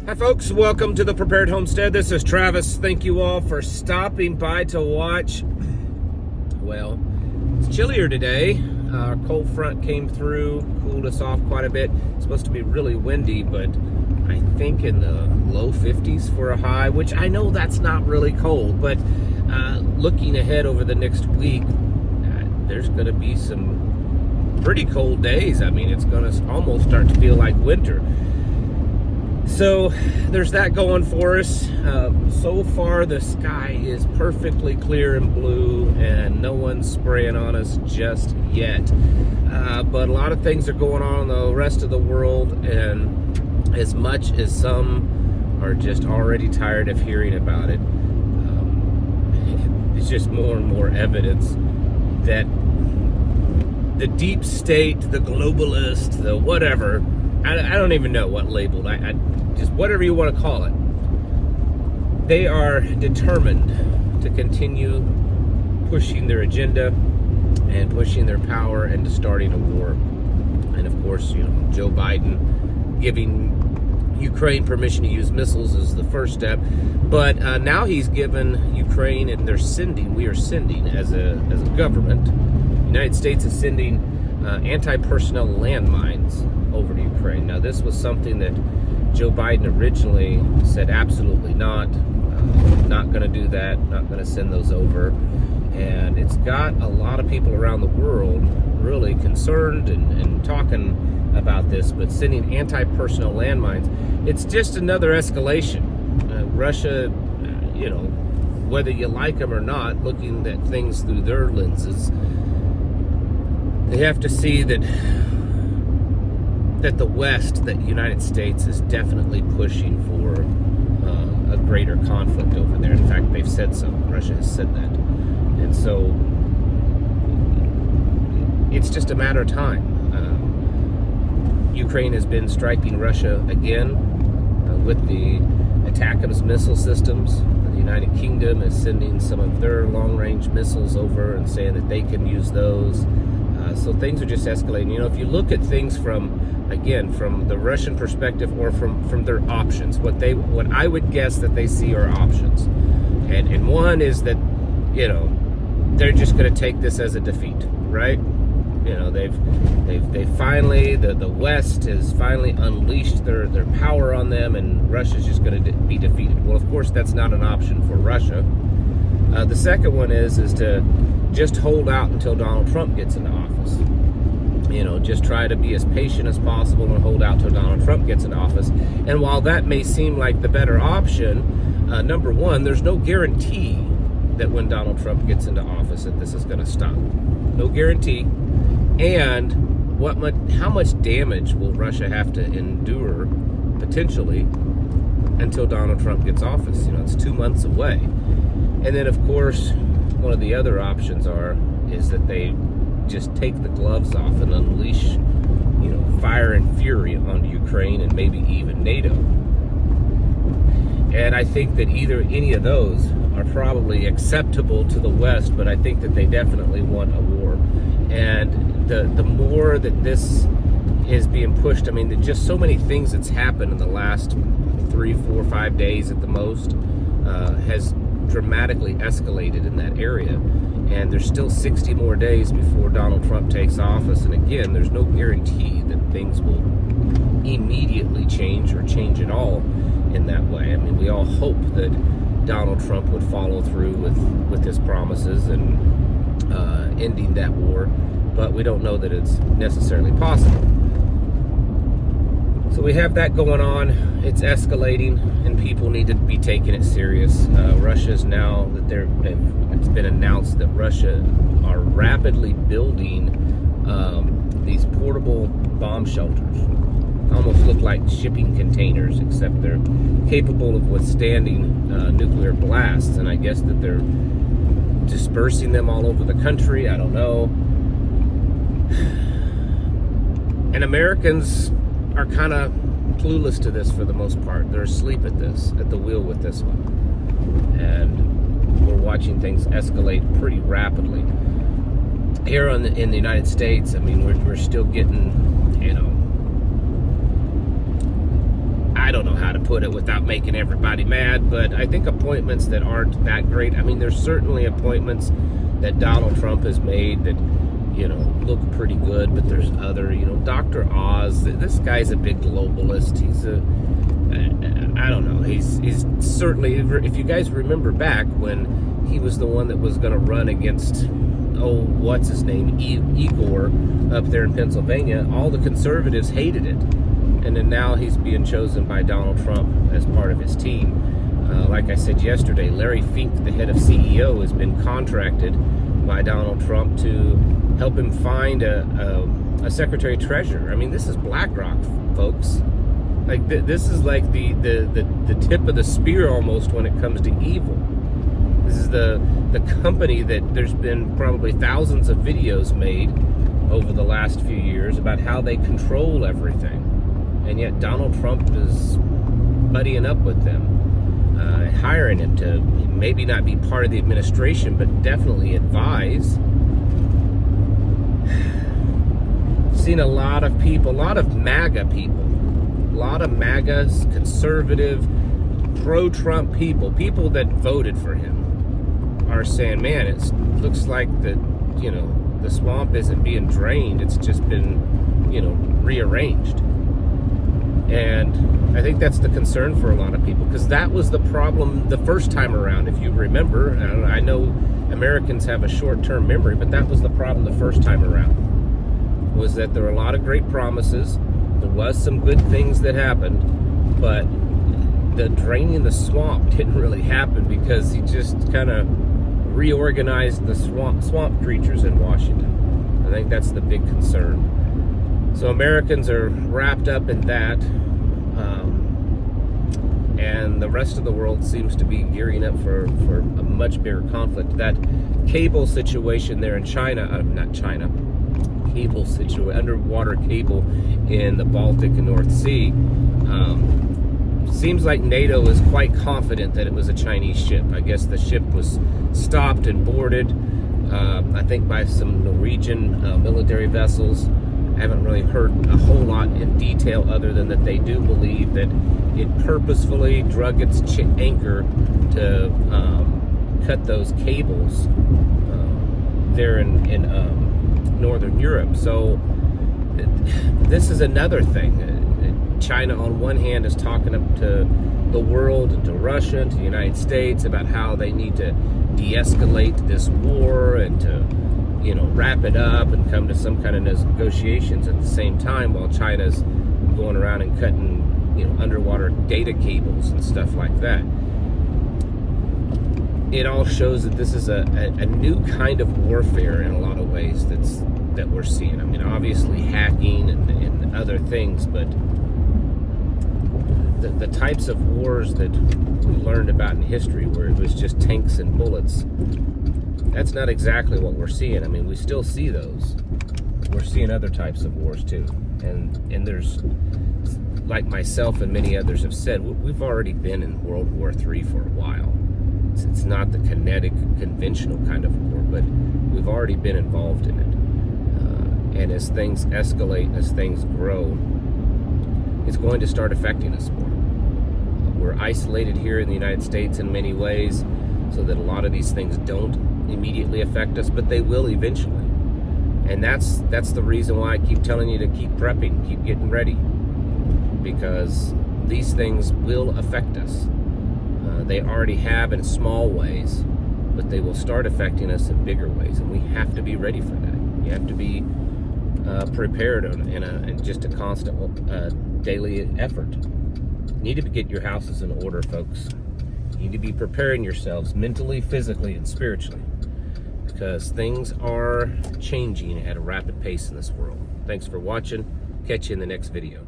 Hi folks, welcome to the Prepared Homestead. This is Travis. Thank you all for stopping by to watch. Well, it's chillier today. Our cold front came through, cooled us off quite a bit. It's supposed to be really windy, but I think in the low 50s for a high, which I know that's not really cold, but looking ahead over the next week, there's going to be some pretty cold days. I mean, it's going to almost start to feel like winter. So there's that going for us. So far the sky is perfectly clear and blue and no one's spraying on us just yet. But a lot of things are going on in the rest of the world, and as much as some are just already tired of hearing about it, it's just more and more evidence that the deep state, the globalist, the whatever, I don't even know what labeled, I just whatever you want to call it, they are determined to continue pushing their agenda and pushing their power into starting a war. And of course, you know, Joe Biden giving Ukraine permission to use missiles is the first step, but now he's given Ukraine, and we are sending as a government, the United States is sending anti-personnel landmines over to Ukraine. Now, this was something that Joe Biden originally said absolutely not going to do that, not going to send those over. And it's got a lot of people around the world really concerned and talking about this, but sending anti-personnel landmines, it's just another escalation. Russia, you know, whether you like them or not, looking at things through their lenses, they have to see that the West, that the United States is definitely pushing for a greater conflict over there. In fact, they've said so. Russia has said that. And so it's just a matter of time. Ukraine has been striking Russia again with the ATACMS missile systems. The United Kingdom is sending some of their long-range missiles over and saying that they can use those. So things are just escalating. You know, if you look at things from the Russian perspective, or from their options, what I would guess that they see are options. And one is that, you know, they're just going to take this as a defeat, right? You know, they've finally, the West has finally unleashed their power on them, and Russia's just going to be defeated. Well, of course, that's not an option for Russia. The second one is to just hold out until Donald Trump gets into office. You know, just try to be as patient as possible and hold out till Donald Trump gets into office. And while that may seem like the better option, number one, there's no guarantee that when Donald Trump gets into office that this is going to stop. No guarantee. And how much damage will Russia have to endure, potentially, until Donald Trump gets office? You know, it's 2 months away. And then, of course, one of the other options is that they just take the gloves off and unleash, you know, fire and fury onto Ukraine and maybe even NATO. And I think that any of those are probably acceptable to the West, but I think that they definitely want a war. And the more that this is being pushed, I mean, just so many things that's happened in the last 3, 4, 5 days at the most has dramatically escalated in that area. And there's still 60 more days before Donald Trump takes office. And again, there's no guarantee that things will immediately change or change at all in that way. I mean, we all hope that Donald Trump would follow through with his promises and ending that war, but we don't know that it's necessarily possible. So we have that going on. It's escalating, and people need to be taking it serious. Russia's now that it's been announced that Russia are rapidly building these portable bomb shelters. Almost look like shipping containers, except they're capable of withstanding nuclear blasts. And I guess that they're dispersing them all over the country. I don't know. And Americans are kind of clueless to this for the most part. They're asleep at the wheel with this one. And we're watching things escalate pretty rapidly. Here in the United States, I mean, we're still getting, you know, I don't know how to put it without making everybody mad, but I think appointments that aren't that great. I mean, there's certainly appointments that Donald Trump has made that, you know, look pretty good, but there's other, you know, Dr. Oz. This guy's a big globalist. He's a, I don't know. He's certainly, if you guys remember back when he was the one that was going to run against, oh, what's his name, Igor, up there in Pennsylvania, all the conservatives hated it. And then now he's being chosen by Donald Trump as part of his team. Like I said yesterday, Larry Fink, the head of CEO, has been contracted by Donald Trump to help him find a Secretary of Treasurer. I mean, this is BlackRock, folks. Like this is like the tip of the spear almost when it comes to evil. This is the company that there's been probably thousands of videos made over the last few years about how they control everything. And yet Donald Trump is buddying up with them, hiring him to maybe not be part of the administration, but definitely advise. Seen a lot of people, a lot of MAGA people, a lot of MAGA, conservative, pro-Trump people that voted for him are saying, man, it looks like the swamp isn't being drained. It's just been, you know, rearranged. And I think that's the concern for a lot of people, because that was the problem the first time around. If you remember, I know Americans have a short-term memory, but that was the problem the first time around, was that there were a lot of great promises. There was some good things that happened, but the draining the swamp didn't really happen because he just kind of reorganized the swamp creatures in Washington. I think that's the big concern. So Americans are wrapped up in that, and the rest of the world seems to be gearing up for a much bigger conflict. That cable situation there in China, not China, cable situation, underwater cable in the Baltic and North Sea, seems like NATO is quite confident that it was a Chinese ship. I guess the ship was stopped and boarded, I think by some Norwegian military vessels. I haven't really heard a whole lot in detail other than that they do believe that it purposefully drug its anchor to cut those cables there in Northern Europe. So this is another thing. China on one hand is talking up to the world, to Russia, to the United States about how they need to de-escalate this war and to, you know, wrap it up and come to some kind of negotiations at the same time, while China's going around and cutting, you know, underwater data cables and stuff like that. It all shows that this is a new kind of warfare in a lot of ways that we're seeing. I mean, obviously hacking and other things, but the types of wars that we learned about in history, where it was just tanks and bullets, that's not exactly what we're seeing. I mean, we still see those. We're seeing other types of wars too. And there's, like myself and many others have said, we've already been in World War III for a while. It's not the kinetic, conventional kind of war, but we've already been involved in it. And as things escalate, as things grow, it's going to start affecting us more. We're isolated here in the United States in many ways, so that a lot of these things don't immediately affect us, but they will eventually. And that's the reason why I keep telling you to keep prepping, keep getting ready, because these things will affect us. They already have in small ways, but they will start affecting us in bigger ways, and we have to be ready for that. You have to be prepared in just a constant daily effort. You need to get your houses in order, folks. You need to be preparing yourselves mentally, physically, and spiritually, because things are changing at a rapid pace in this world. Thanks for watching. Catch you in the next video.